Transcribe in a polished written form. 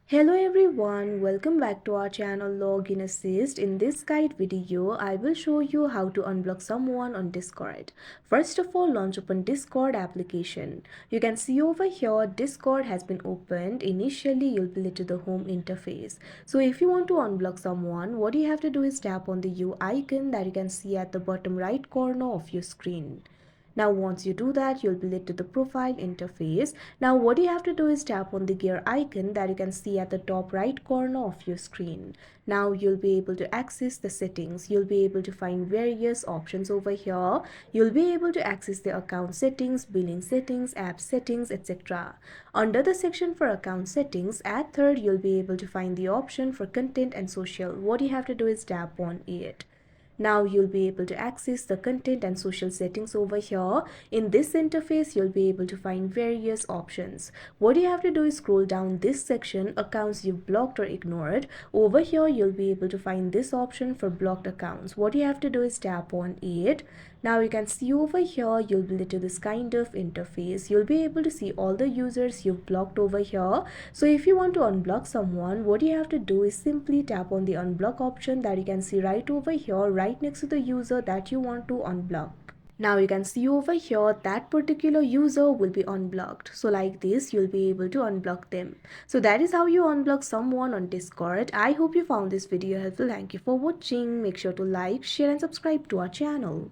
Hello everyone, welcome back to our channel Login Assist. In this guide video, I will show you how to unblock someone on Discord. First of all, launch open Discord application. You can see over here Discord has been opened. Initially, you'll be led to the home interface. So if you want to unblock someone, what you have to do is tap on the U icon that you can see at the bottom right corner of your screen. Now once you do that, you'll be led to the profile interface. Now what you have to do is tap on the gear icon that you can see at the top right corner of your screen. Now you'll be able to access the settings. You'll be able to find various options over here. You'll be able to access the account settings, billing settings, app settings, etc. Under the section for account settings, at third you'll be able to find the option for content and social. What you have to do is tap on it. Now you'll be able to access the content and social settings over here. In this interface, you'll be able to find various options. What you have to do is scroll down this section, accounts you've blocked or ignored. Over here, you'll be able to find this option for blocked accounts. What you have to do is tap on it. Now you can see over here, you'll be led to this kind of interface. You'll be able to see all the users you've blocked over here. So if you want to unblock someone, what you have to do is simply tap on the unblock option that you can see right over here, right next to the user that you want to unblock. Now you can see over here that particular user will be unblocked. So like this, you'll be able to unblock them. So that is how you unblock someone on Discord. I hope you found this video helpful. Thank you for watching. Make sure to like, share and subscribe to our channel.